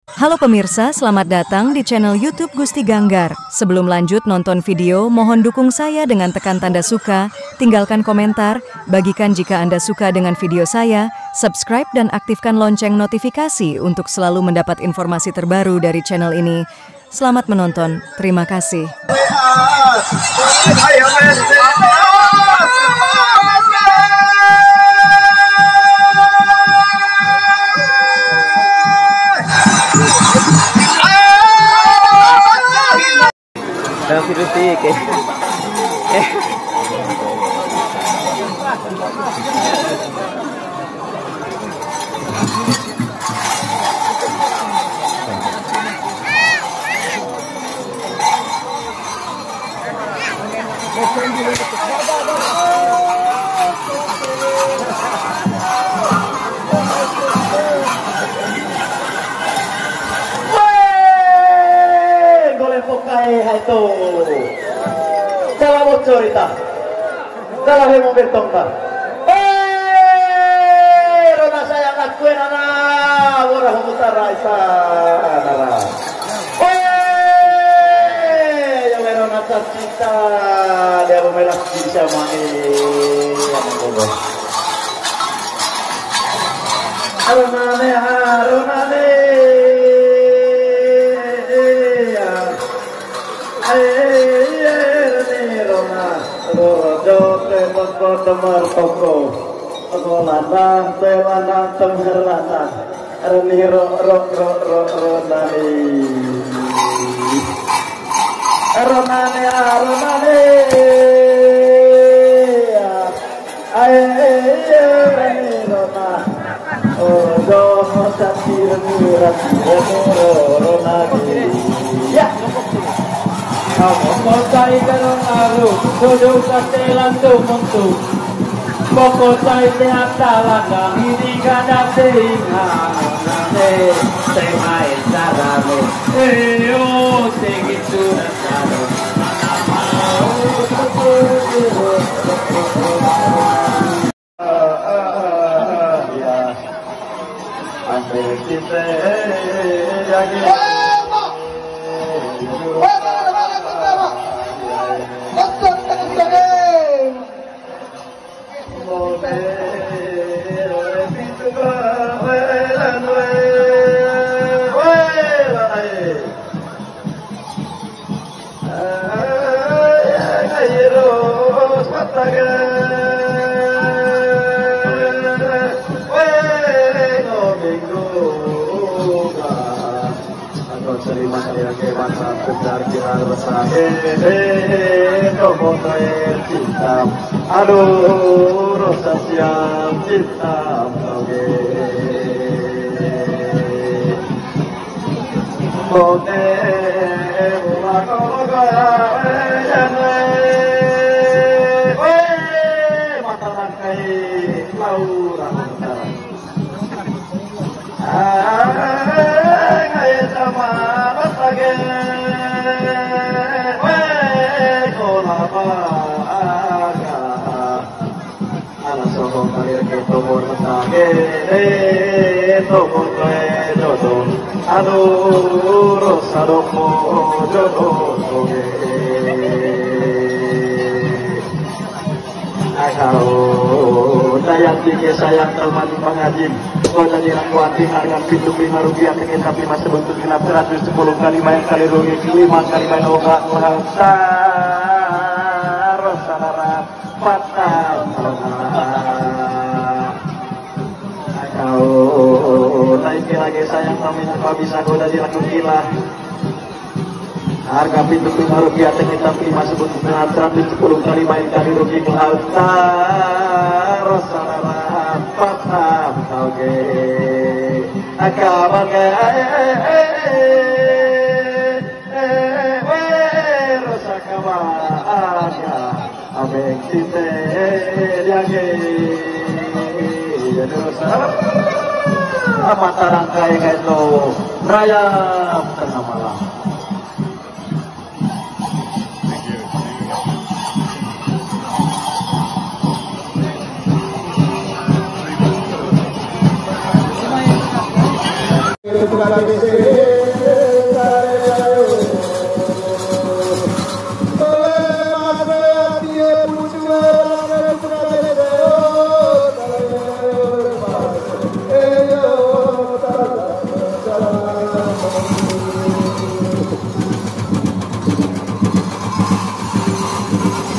Halo pemirsa, selamat datang di channel YouTube Gusti Ganggar. Sebelum lanjut nonton video, mohon dukung saya dengan tekan tanda suka, tinggalkan komentar, bagikan jika Anda suka dengan video saya, subscribe dan aktifkan lonceng notifikasi untuk selalu mendapat informasi terbaru dari channel ini. Selamat menonton, terima kasih. Salah mau cerita, salah mau bertong tak. Rona sayang aku nana, orang utara sana. Yang Rona cinta, dia memelak cinta mani, yang bodoh. Arona ne. Temar toko, toko ladang, telanang temar ladang, reni ronani, reni rona, dono satir mirat, ronani, ya. Kamu cai karong aru, jodoh katelan tumuntu. Pokok cai sehat talaga, ini kadang sehingga tengah sarane. Segitu dasar. Andai kita lagi. Aduh, rasa siang cinta oke. Oke, mata rangkai laura. Kayak sama masage. Aduh, rosa domo jodoh soge. Akau dayang tinggi sayang teman pengajin. Kau jadi rakuatin harga pintu 5 rupiah tinggi tapi masih bentuk genap 110 kali main kali rugi 5 kali main oga melangsa. Rosa darah patah. Naiki lagi sayang kami tanpa bisa goda di laku gila. Harga pintu 5 rupiah tinggi tapi masih butuh 110 kali main kali rugi kelauta. Rosa darah patah oke. Akabaga rosa kabaga abeng tite diage rosa. Mata rangkai itu raya tengah malam. Terima kasih.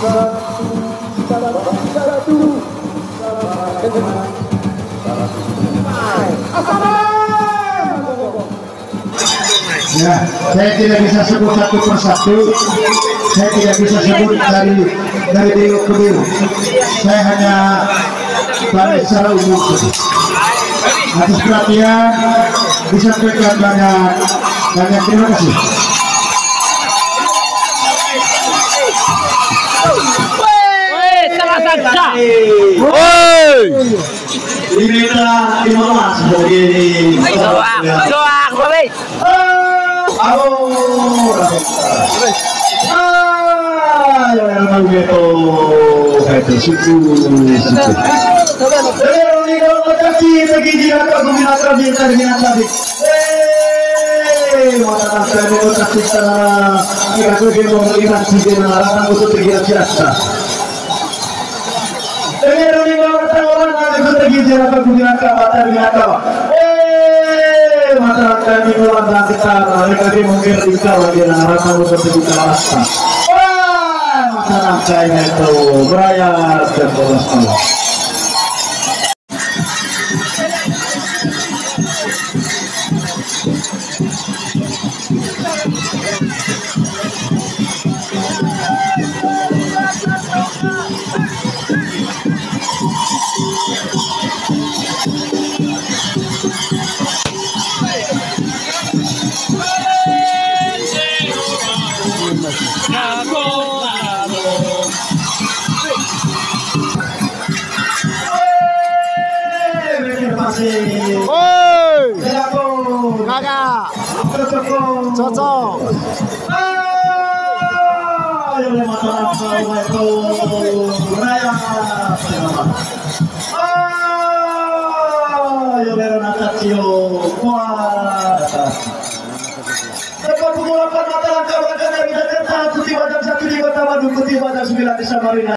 Ya, saya tidak bisa sebut satu persatu. Saya tidak bisa sebut dari biru ke biru. Saya hanya balik secara umum. Atas perhatian disampaikan banyak terima kasih. Ini adalah imamah sebagai masyarakat ini melambang kita, mereka mungkin tinggal lagi harapan untuk kita rasa. Masyarakat itu berayat dan bolos malam. Cocok. Samarinda.